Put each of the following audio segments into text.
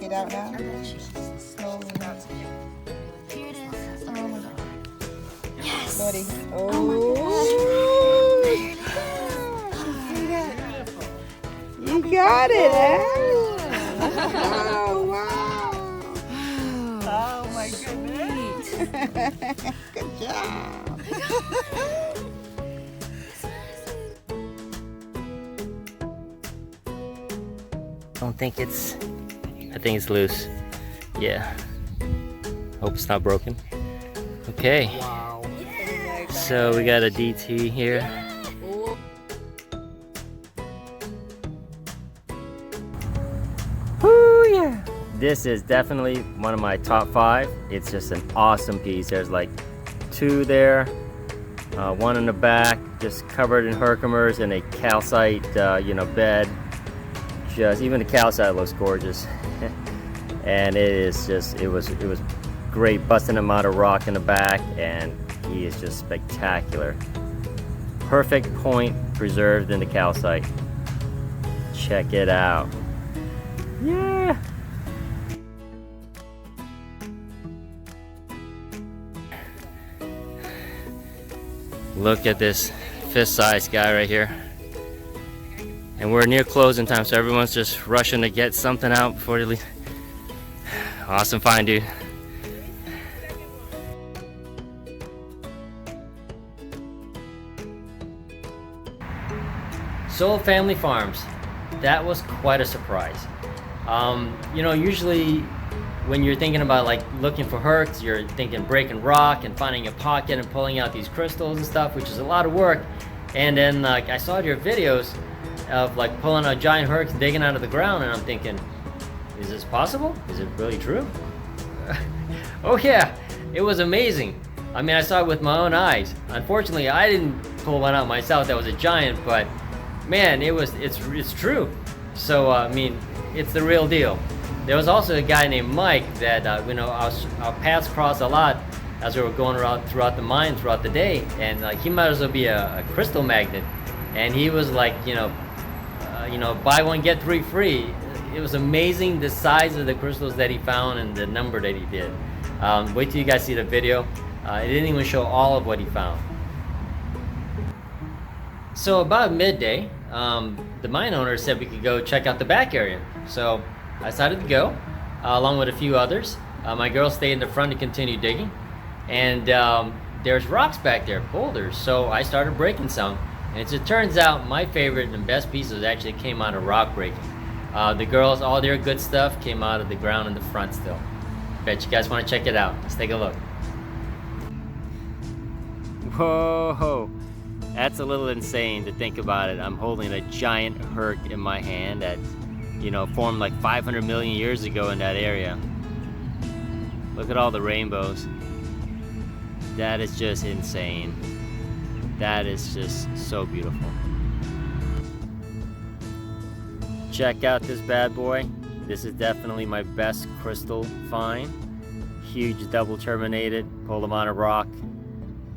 check it out now. Slowly. Here it is. Oh my god. Yes. Slowly. Oh my God. You got it, eh? Oh, wow. Oh my goodness. Good job. I think it's loose. Yeah. Hope it's not broken. Okay. Wow. So we got a DT here. Woo, yeah. This is definitely one of my top 5. It's just an awesome piece. There's like 2 there, one in the back, just covered in Herkimers and a calcite, bed. Just even the calcite looks gorgeous, and it was great, busting him out of rock in the back, and he is just spectacular. Perfect point preserved in the calcite. Check it out. Yeah. Look at this fist-sized guy right here. And we're near closing time, so everyone's just rushing to get something out before they leave. Awesome find, dude. So Phamily Farms, that was quite a surprise. Usually when you're thinking about like looking for herks, you're thinking breaking rock and finding a pocket and pulling out these crystals and stuff, which is a lot of work. And then like I saw your videos of like pulling a giant herks, digging out of the ground, and I'm thinking, is this possible? Is it really true? Oh yeah, it was amazing. I mean, I saw it with my own eyes. Unfortunately, I didn't pull one out myself that was a giant, but man, it's true. So I mean, it's the real deal. There was also a guy named Mike that our paths crossed a lot as we were going around throughout the mine throughout the day, and like he might as well be a crystal magnet. And he was like, buy one get 3 free. It was amazing the size of the crystals that he found and the number that he did. Wait till you guys see the video. It didn't even show all of what he found. So about midday, the mine owner said we could go check out the back area. So I decided to go, along with a few others. My girl stayed in the front to continue digging. And there's rocks back there, boulders. So I started breaking some. And as it turns out, my favorite and best pieces actually came out of rock breaking. The girls, all their good stuff came out of the ground in the front still. Bet you guys want to check it out. Let's take a look. Whoa, that's a little insane to think about it. I'm holding a giant herc in my hand that, formed like 500 million years ago in that area. Look at all the rainbows. That is just insane. That is just so beautiful. Check out this bad boy. This is definitely my best crystal find. Huge double terminated, pulled them out of rock.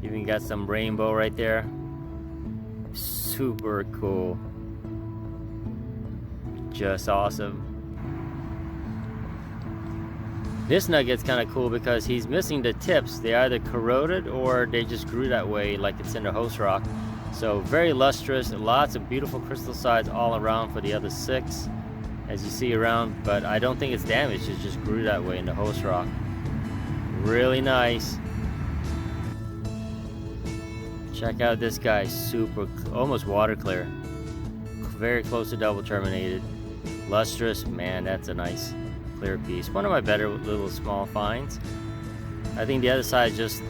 Even got some rainbow right there. Super cool. Just awesome. This nugget's kind of cool because he's missing the tips. They either corroded or they just grew that way like it's in the host rock. So very lustrous, lots of beautiful crystal sides all around for the other 6 as you see around, but I don't think it's damaged. It just grew that way in the host rock. Really nice. Check out this guy, super, almost water clear. Very close to double terminated. Lustrous, man, that's a nice clear piece. One of my better little small finds. I think the other side is just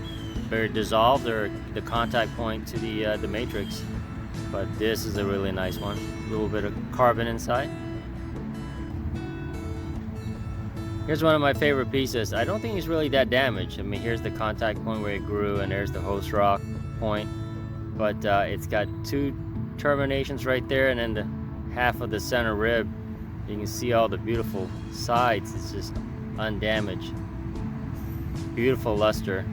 very dissolved, or the contact point to the matrix. But this is a really nice one. A little bit of carbon inside. Here's one of my favorite pieces. I don't think it's really that damaged. I mean, here's the contact point where it grew, and there's the host rock point. But it's got 2 terminations right there, and then the half of the center rib. You can see all the beautiful sides. It's just undamaged. Beautiful luster.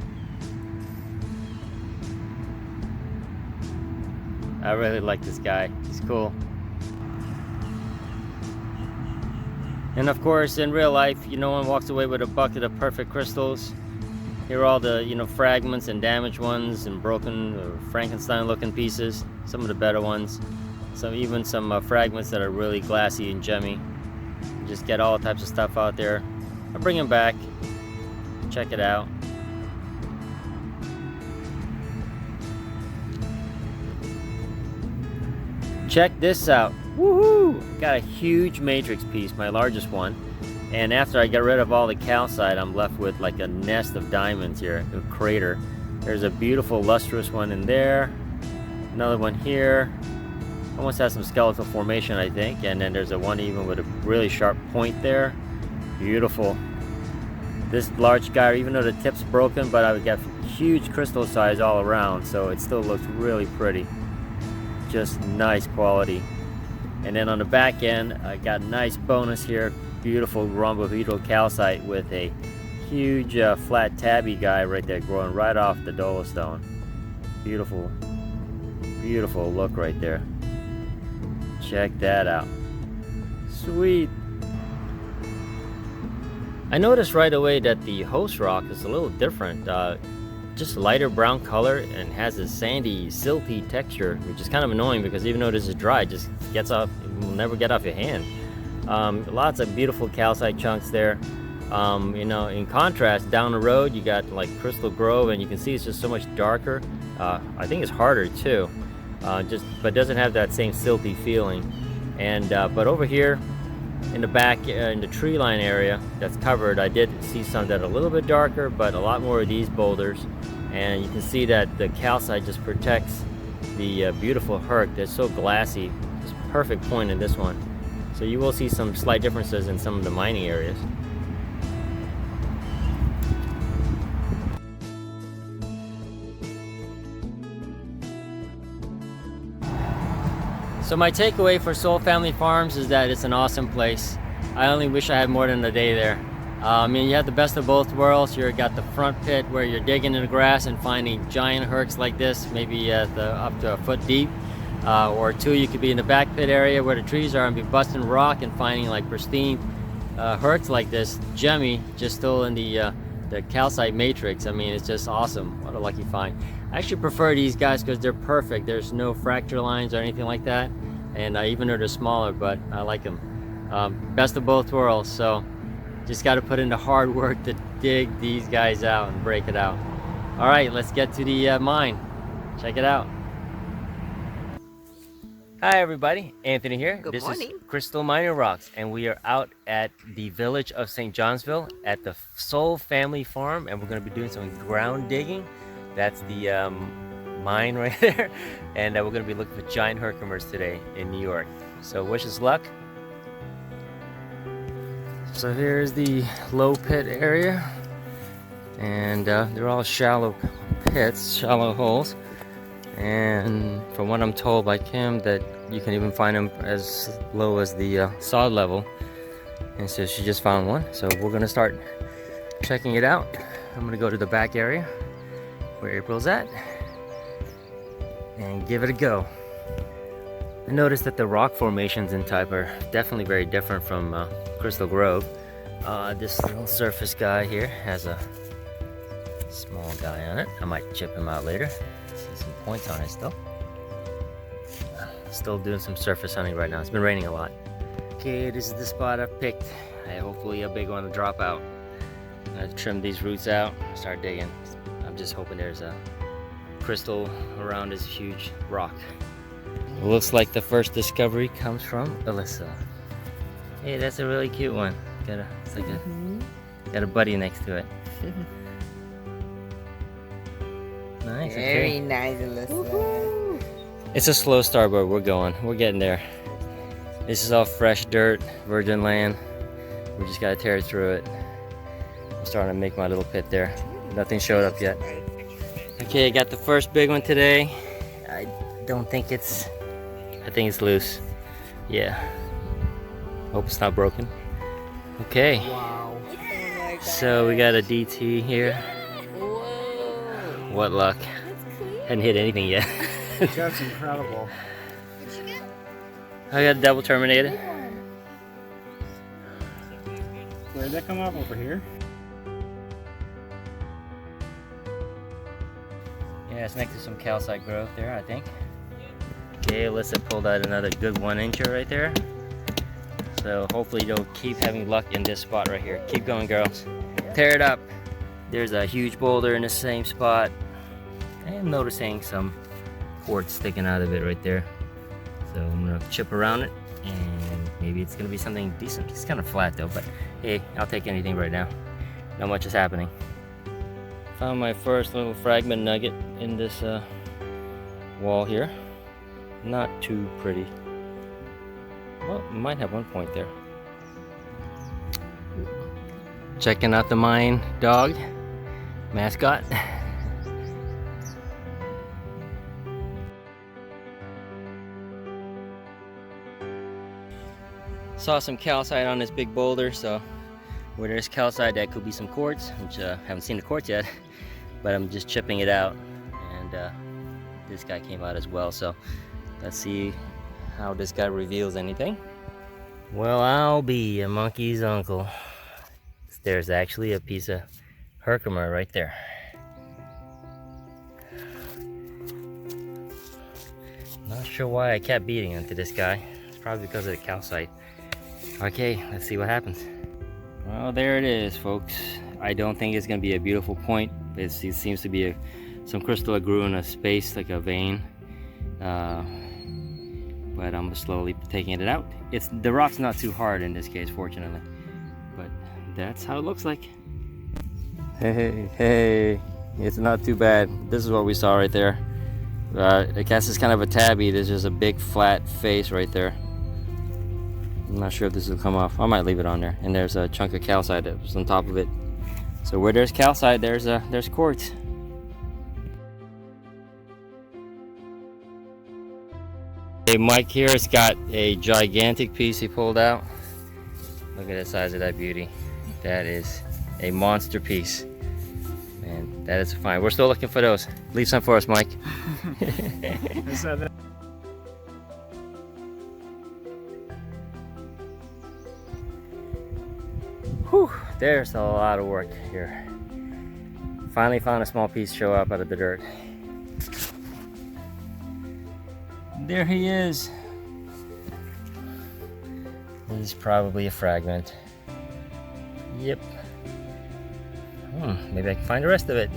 I really like this guy. He's cool. And of course, in real life, no one walks away with a bucket of perfect crystals. Here are all the, fragments and damaged ones and broken or Frankenstein-looking pieces. Some of the better ones. Even some fragments that are really glassy and gemmy. You just get all types of stuff out there. I bring them back. Check it out. Check this out. Woohoo! Got a huge matrix piece, my largest one. And after I get rid of all the calcite, I'm left with like a nest of diamonds here, a crater. There's a beautiful lustrous one in there. Another one here. Almost has some skeletal formation, I think. And then there's a one even with a really sharp point there. Beautiful. This large guy, even though the tip's broken, but I've got huge crystal size all around, so it still looks really pretty. Just nice quality. And then on the back end, I got a nice bonus here. Beautiful rhombohedral calcite with a huge flat tabby guy right there growing right off the dolostone. Beautiful, beautiful look right there. Check that out. Sweet. I noticed right away that the host rock is a little different. Just lighter brown color and has a sandy, silty texture, which is kind of annoying because even though this is dry, it just gets off, it will never get off your hand. Lots of beautiful calcite chunks there. In contrast, down the road, you got like Crystal Grove, and you can see it's just so much darker. I think it's harder too, but doesn't have that same silty feeling. And but over here in the back, in the tree line area that's covered, I did see some that are a little bit darker, but a lot more of these boulders. And you can see that the calcite just protects the beautiful herc that's so glassy. Just perfect point in this one. So you will see some slight differences in some of the mining areas. So my takeaway for Soul Family Farms is that it's an awesome place. I only wish I had more than a day there. You have the best of both worlds. You've got the front pit where you're digging in the grass and finding giant herks like this, maybe up to a foot deep. Or two, you could be in the back pit area where the trees are and be busting rock and finding like pristine herks like this, gemmy, just still in the calcite matrix. It's just awesome. What a lucky find. I actually prefer these guys because they're perfect. There's no fracture lines or anything like that. And even though they're smaller, but I like them. Best of both worlds. So just got to put in the hard work to dig these guys out and break it out. All right, let's get to the mine. Check it out. Hi everybody, Anthony here. Good morning. Is Crystal Mining Rocks, and we are out at the village of St. Johnsville at the Soul Family Farm, and we're going to be doing some ground digging. That's the mine right there, and we're going to be looking for giant Herkimers today in New York. So wish us luck. So here's the low pit area, and they're all shallow pits, shallow holes. And from what I'm told by Kim, that you can even find them as low as the sod level. And so she just found one. So we're gonna start checking it out. I'm gonna go to the back area where April's at and give it a go. I noticed that the rock formations in type are definitely very different from Crystal Grove. This little surface guy here has a small guy on it. I might chip him out later. See some points on it still. Still doing some surface hunting right now. It's been raining a lot. Okay, this is the spot I've picked. Hopefully a big one to drop out. I'm gonna trim these roots out, start digging. I'm just hoping there's a crystal around this huge rock. It looks like the first discovery comes from Alyssa. Hey, that's a really cute one. It's like got a buddy next to it. Nice. Very okay. nice, Alyssa. It's a slow start, but we're getting there. This is all fresh dirt, virgin land. We just gotta tear through it. I'm starting to make my little pit there. Nothing showed up yet. Okay, I got the first big one today. I think it's loose. Yeah. Hope it's not broken. Okay. Wow. Oh my God. So we got a DT here. Whoa. What luck. Hadn't hit anything yet. That's incredible. I got a double terminated. Where did that come up over here? Yeah, it's next to some calcite growth there, I think. Okay, Alyssa pulled out another good 1-incher right there. So hopefully you'll keep having luck in this spot right here. Keep going, girls. Tear it up. There's a huge boulder in the same spot. I am noticing some quartz sticking out of it right there. So I'm gonna chip around it and maybe it's gonna be something decent. It's kind of flat though, but hey, I'll take anything right now. Not much is happening. Found my first little fragment nugget in this wall here. Not too pretty. Well, it might have one point there. Checking out the mine dog mascot. Saw some calcite on this big boulder, so where there's calcite, that could be some quartz, which I haven't seen the quartz yet, but I'm just chipping it out, and this guy came out as well, so let's see how this guy reveals anything. Well, I'll be a monkey's uncle. There's actually a piece of Herkimer right there. Not sure why I kept beating into this guy. It's probably because of the calcite. Okay, let's see what happens. Well, there it is, folks. I don't think it's gonna be a beautiful point. It seems to be some crystal that grew in a space like a vein. But I'm slowly taking it out. The rock's not too hard in this case, fortunately. But that's how it looks like. Hey, it's not too bad. This is what we saw right there. I guess it's kind of a tabby. There's just a big flat face right there. I'm not sure if this will come off. I might leave it on there. And there's a chunk of calcite that was on top of it. So where there's calcite, there's quartz. Hey, Mike here has got a gigantic piece he pulled out. Look at the size of that beauty. That is a monster piece. Man, that is fine. We're still looking for those. Leave some for us, Mike. Whew, there's a lot of work here. Finally found a small piece show up out of the dirt. There he is. This is probably a fragment. Yep. Maybe I can find the rest of it.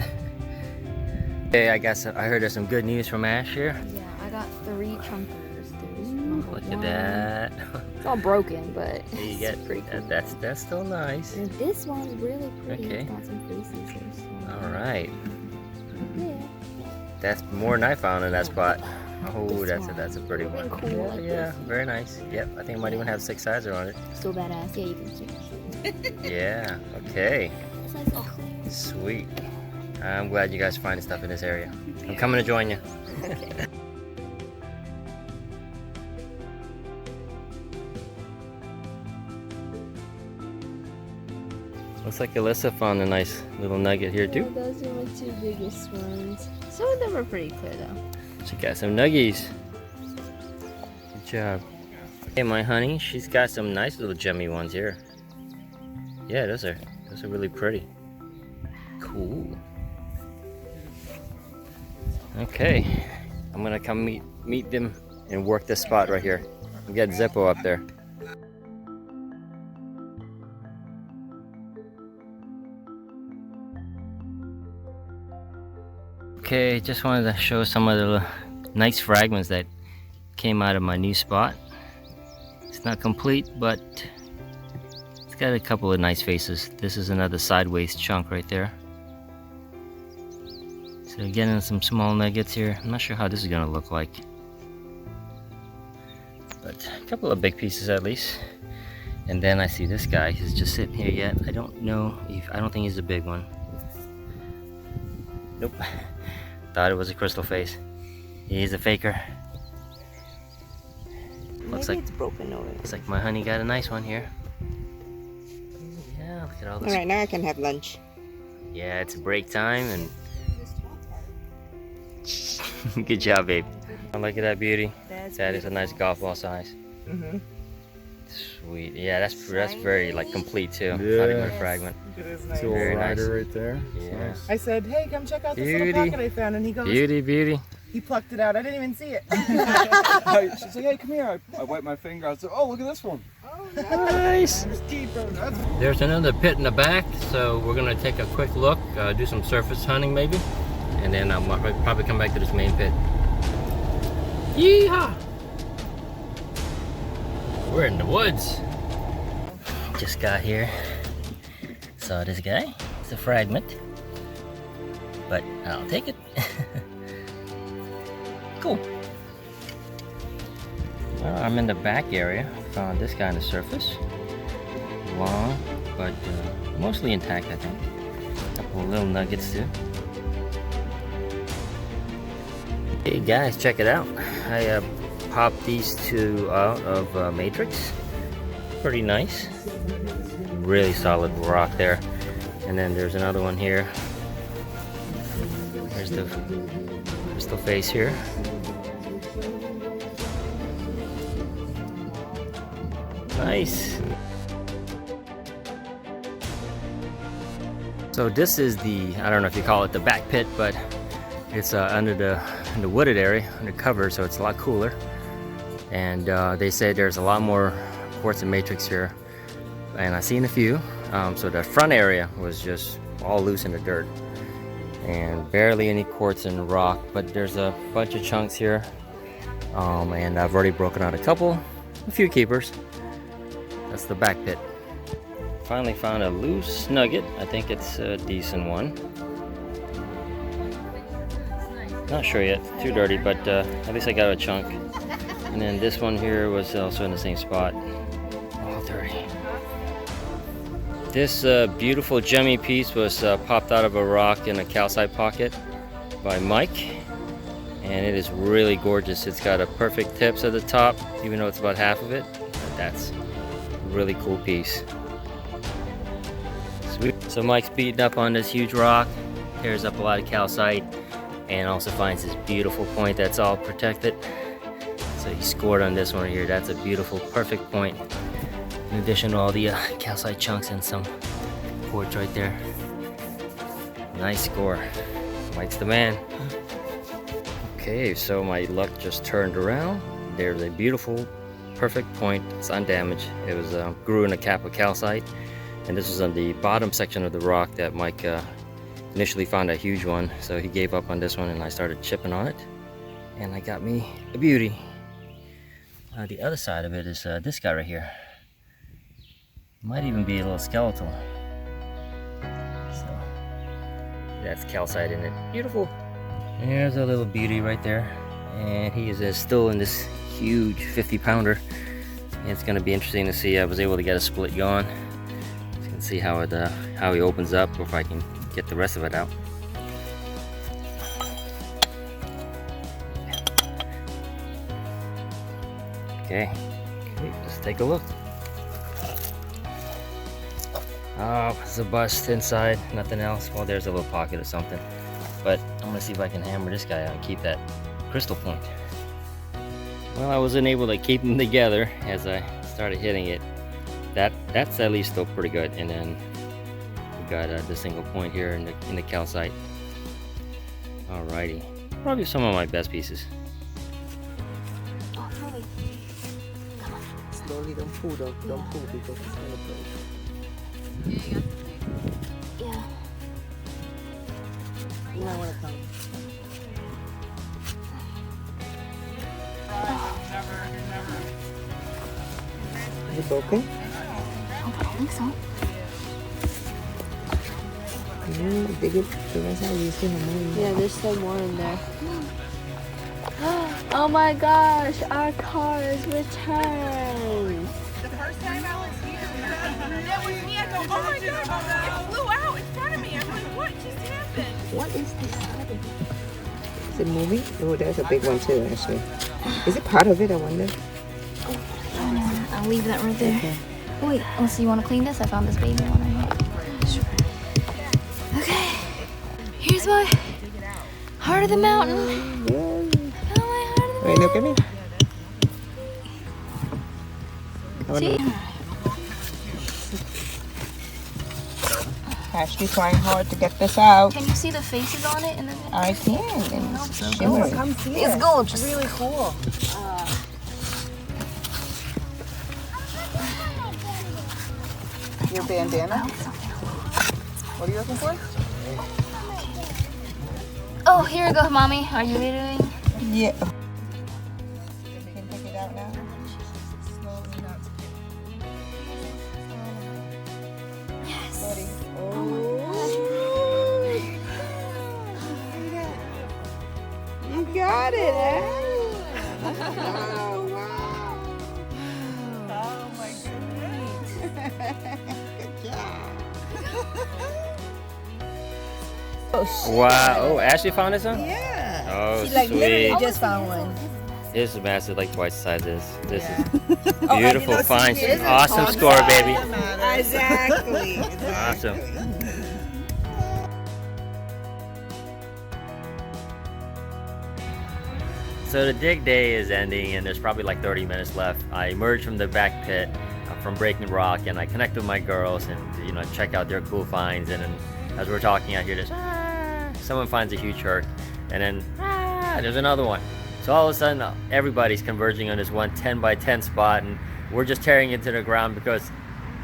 Okay, I guess I heard there's some good news from Ash here. Yeah, I got 3 chunkers. Look at that. It's all broken, but You get pretty cool. That's still nice. And this one's really pretty. Okay. It's got some faces here. So. All right. Yeah. That's more than I found in that spot. Oh, This that's a pretty one. Cool, Yeah, like yeah, this. very nice. Yep, I think it might even have 6 sides on it. Still badass. Yeah, you can see. Yeah. Okay. This side's all clear. Sweet. I'm glad you guys find stuff in this area. I'm coming to join you. Okay. Looks like Alyssa found a nice little nugget here too. Yeah, those are my 2 biggest ones. Some of them are pretty clear though. She got some nuggies. Good job. Hey, my honey, she's got some nice little gemmy ones here. Yeah, those are really pretty. Cool. Okay, I'm gonna come meet them and work this spot right here. We got Zippo up there. Okay, just wanted to show some of the nice fragments that came out of my new spot. It's not complete, but it's got a couple of nice faces. This is another sideways chunk right there. So getting some small nuggets here. I'm not sure how this is gonna look like, but a couple of big pieces at least. And then I see this guy. He's just sitting here yet. I don't think he's a big one. Nope. Thought it was a crystal face. He's a faker. Looks Maybe like it's broken over. looks like my honey got a nice one here. Yeah, look at all this. All right, now I can have lunch. Yeah, it's break time and good job, babe. Look at that beauty. That is a nice golf ball size. Mm-hmm. Sweet. Yeah, that's very like complete too. Not Yeah. even a fragment. It is nice. It's a Very little nice. rider right there. It's Yeah. nice. I said, hey, come check out this Beauty. little pocket I found. And he goes, Beauty. he plucked it out. I didn't even see it. She's like, hey, come here. I wiped my finger. I said, oh, look at this one. Nice. It's deeper. That's There's another pit in the back, so we're gonna take a quick look, do some surface hunting maybe, and then I'll probably come back to this main pit. Yeehaw! We're in the woods. Just got here. Saw this guy. It's a fragment, but I'll take it. Cool. Well, I'm in the back area. Found this guy on the surface. Long, but mostly intact, I think. A couple little nuggets too. Hey guys, check it out. I popped these two out of matrix. Pretty nice. Really solid rock there. And then there's another one here. There's the crystal face here. Nice. So this is the, I don't know if you call it the back pit, but it's in the wooded area, under cover, so it's a lot cooler. And they say there's a lot more quartz and matrix here, and I've seen a few. So the front area was just all loose in the dirt, and barely any quartz and rock, but there's a bunch of chunks here, and I've already broken out a few keepers. That's the back pit. Finally found a loose nugget. I think it's a decent one. Not sure yet, too dirty, but at least I got a chunk. And then this one here was also in the same spot. All dirty. This beautiful gemmy piece was popped out of a rock in a calcite pocket by Mike. And it is really gorgeous. It's got a perfect tips at the top, even though it's about half of it. But that's a really cool piece. Sweet. So Mike's beating up on this huge rock, tears up a lot of calcite, and also finds this beautiful point that's all protected. So he scored on this one here. That's a beautiful, perfect point. In addition to all the calcite chunks and some quartz right there. Nice score. Mike's the man. Okay, so my luck just turned around. There's a beautiful, perfect point. It's undamaged. It was grew in a cap of calcite, and this was on the bottom section of the rock that Mike initially found a huge one. So he gave up on this one, and I started chipping on it, and I got me a beauty. The other side of it is this guy right here. Might even be a little skeletal. So that's calcite in it. Beautiful. And there's a little beauty right there, and he is still in this huge 50-pounder. It's going to be interesting to see. I was able to get a split going. You can see how he opens up, or if I can get the rest of it out. Okay, let's take a look. Oh, it's a bust inside, nothing else. Well, there's a little pocket or something. But I'm gonna see if I can hammer this guy out and keep that crystal point. Well, I wasn't able to keep them together as I started hitting it. That's at least still pretty good. And then we got the single point here in the calcite. Alrighty, probably some of my best pieces. Oh, Chloe. Come on. Slowly, don't pull though. Don't pull because it's gonna break. Yeah. You might want to come. Is it broken? I don't think so. Dig it. That's how you see more. Yeah, there's still more in there. Oh my gosh, our car is returned. The first time I was here, that was me. I go, oh my god, it flew out in front of me. I'm like, what just happened? What is this? Is it moving? Oh, there's a big one too, actually. Is it part of it, I wonder? I'll leave that right there. Okay. Oh, wait, so you want to clean this? I found this baby one right here. Sure. Okay, here's my heart of the mountain. Yeah. I found my heart of the Wait, look at me. See? Ashley trying hard to get this out. Can you see the faces on it in the video? I can. And it's shimmering. Come see It's it. gorgeous. It's really cool. Your bandana? What are you looking for? Oh, here we go, mommy. Are you videoing? Yeah. You can take it out now. Slowly now. Yes. You got it, eh? Oh, wow. Oh my goodness. Good job. Wow. Oh, Ashley found this one? Yeah. Oh, She like literally sweet. just found one. This is massive, like twice the size of this. This Yeah. is Oh, beautiful, and you know, fine, see, here's awesome the score, top baby. side. Exactly. Awesome. So the dig day is ending and there's probably like 30 minutes left. I emerged from the back pit from breaking rock and I connect with my girls and check out their cool finds, and then as we're talking out here there's someone finds a huge herc, and then there's another one. So all of a sudden everybody's converging on this one 10 by 10 spot and we're just tearing into the ground because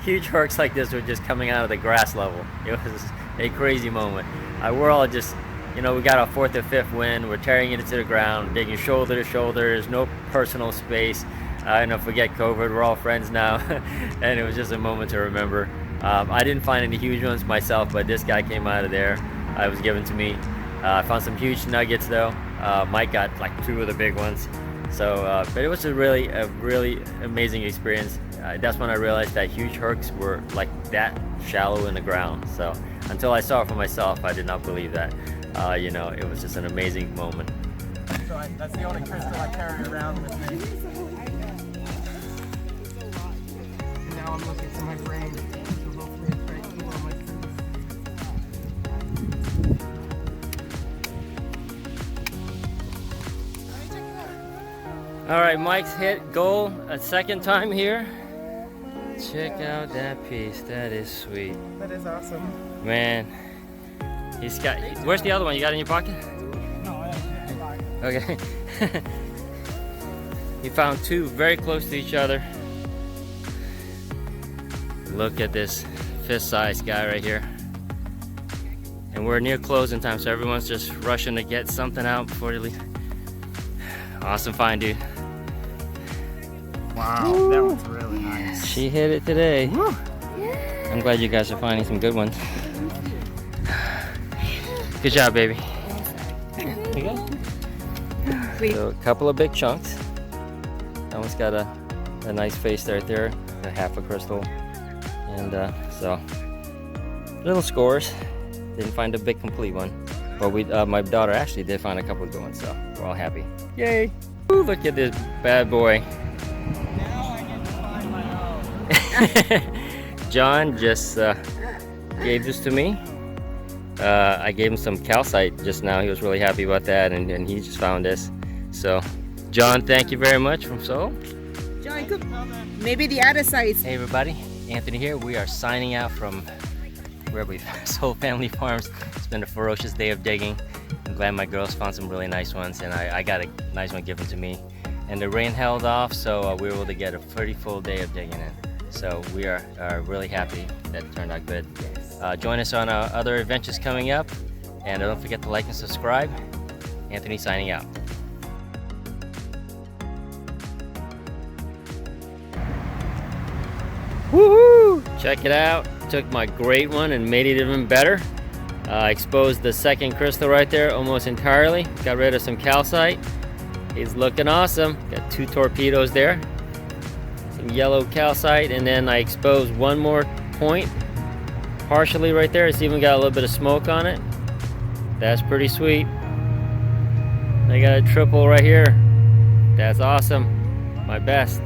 huge herks like this were just coming out of the grass level. It was a crazy moment. We're all just, we got our 4th or 5th wind, we're tearing it into the ground, digging shoulder to shoulder, there's no personal space. Forget COVID, we're all friends now. And it was just a moment to remember. I didn't find any huge ones myself, but this guy came out of there. It was given to me. I found some huge nuggets though. Mike got like 2 of the big ones. So, but it was a really amazing experience. That's when I realized that huge herks were like that shallow in the ground. So until I saw it for myself, I did not believe that. It was just an amazing moment. So that's the only crystal I carry around with me. And now I'm looking for my brain. So hopefully it's right here on my All right, Mike's hit goal a second time here. Check out that piece. That is sweet. That is awesome. Man, he's got. Where's the other one? You got it in your pocket? No, I don't. Okay. He found 2 very close to each other. Look at this fist-sized guy right here. And we're near closing time, so everyone's just rushing to get something out before they leave. Awesome find, dude. Wow, that was really nice. She hit it today. I'm glad you guys are finding some good ones. Good job, baby. There you go. So a couple of big chunks. That one's got a nice face right there, a half a crystal. And so, little scores. Didn't find a big complete one. But my daughter actually did find a couple of good ones, so we're all happy. Yay! Ooh, look at this bad boy. Now I get to find my own. John just gave this to me. I gave him some calcite just now. He was really happy about that, and he just found this. So, John, thank you very much from Seoul. John, could maybe the other side. Hey everybody, Anthony here. We are signing out from where we've Soul Family Farms. It's been a ferocious day of digging. I'm glad my girls found some really nice ones, and I got a nice one given to me. And the rain held off, so we were able to get a pretty full day of digging in. So we are really happy that it turned out good. Join us on our other adventures coming up, and don't forget to like and subscribe. Anthony signing out. Woohoo! Check it out. Took my great one and made it even better. Exposed the second crystal right there almost entirely. Got rid of some calcite. He's looking awesome. Got 2 torpedoes there. Some yellow calcite, and then I exposed one more point partially right there. It's even got a little bit of smoke on it. That's pretty sweet. I got a triple right here. That's awesome. My best.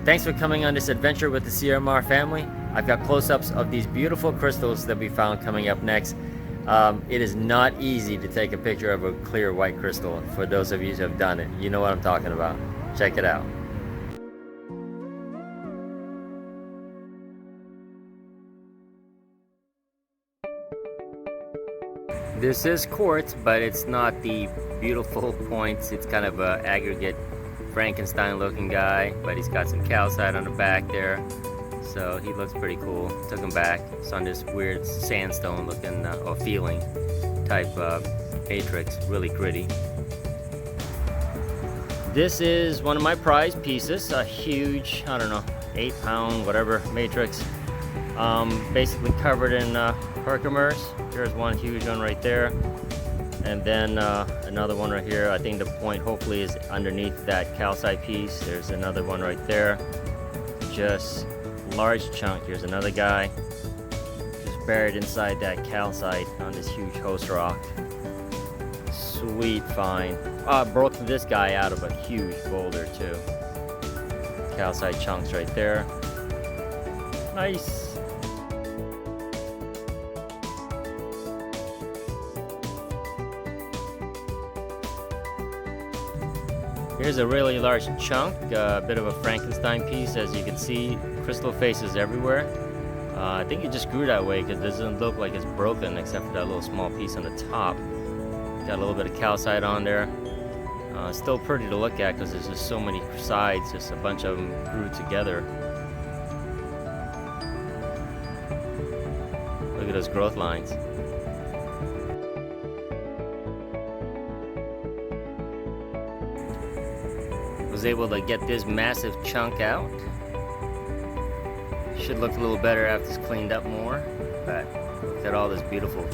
Thanks for coming on this adventure with the CMR family. I've got close-ups of these beautiful crystals that we found coming up next. It is not easy to take a picture of a clear white crystal. For those of you who have done it, you know what I'm talking about. Check it out. This is quartz, but it's not the beautiful points. It's kind of a aggregate Frankenstein looking guy, but he's got some calcite on the back there. So he looks pretty cool. Took him back. It's on this weird sandstone looking or feeling type matrix. Really gritty. This is one of my prized pieces. A huge, I don't know, 8-pound whatever matrix. Basically covered in Herkimers. There's one huge one right there, and then another one right here. I think the point hopefully is underneath that calcite piece. There's another one right there. Just large chunk. Here's another guy just buried inside that calcite on this huge host rock. Sweet find. Broke this guy out of a huge boulder too. Calcite chunks right there. Nice. Here's a really large chunk, a bit of a Frankenstein piece, as you can see. Crystal faces everywhere. I think it just grew that way because it doesn't look like it's broken except for that little small piece on the top. Got a little bit of calcite on there. Still pretty to look at because there's just so many sides, just a bunch of them grew together. Look at those growth lines. Was able to get this massive chunk out. Should look a little better after it's cleaned up more, but look at all those beautiful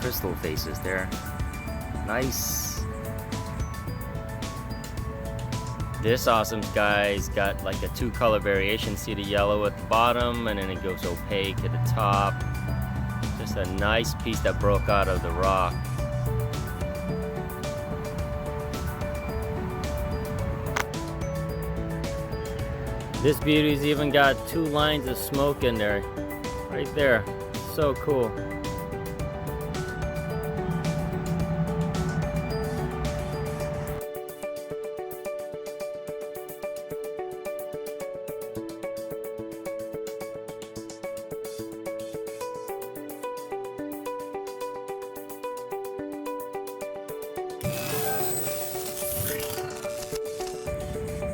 crystal faces there. Nice. This awesome guy's got like a 2-color variation. See the yellow at the bottom and then it goes opaque at the top. Just a nice piece that broke out of the rock. This beauty's even got 2 lines of smoke in there, right there. So cool.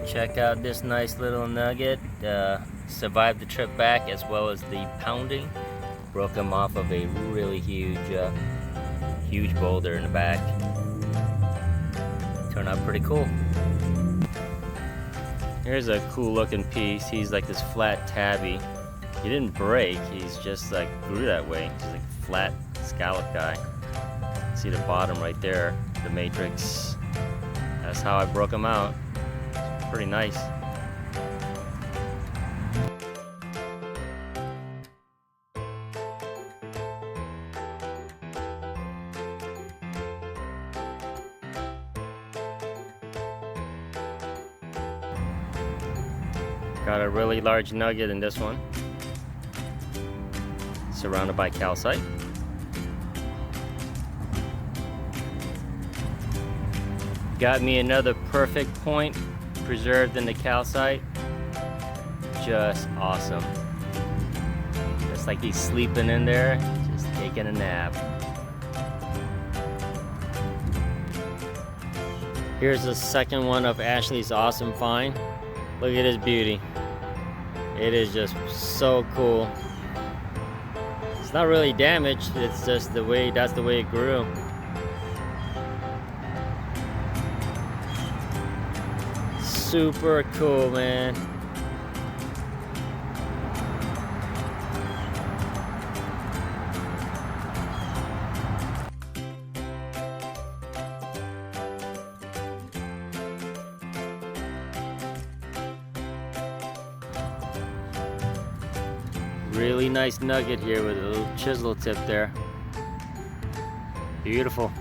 Check out this nice little nugget. Survived the trip back as well as the pounding. Broke him off of a really huge boulder in the back. Turned out pretty cool. Here's a cool looking piece. He's like this flat tabby. He didn't break, he's just like grew that way. He's like a flat scallop guy. See the bottom right there, the matrix. That's how I broke him out. Pretty nice. Got a really large nugget in this one. Surrounded by calcite. Got me another perfect point. Preserved in the calcite. Just awesome. Just like he's sleeping in there, just taking a nap. Here's the second one of Ashley's awesome find. Look at this beauty. It is just so cool. It's not really damaged, it's just the way, that's the way it grew. Super cool, man. Really nice nugget here with a little chisel tip there. Beautiful.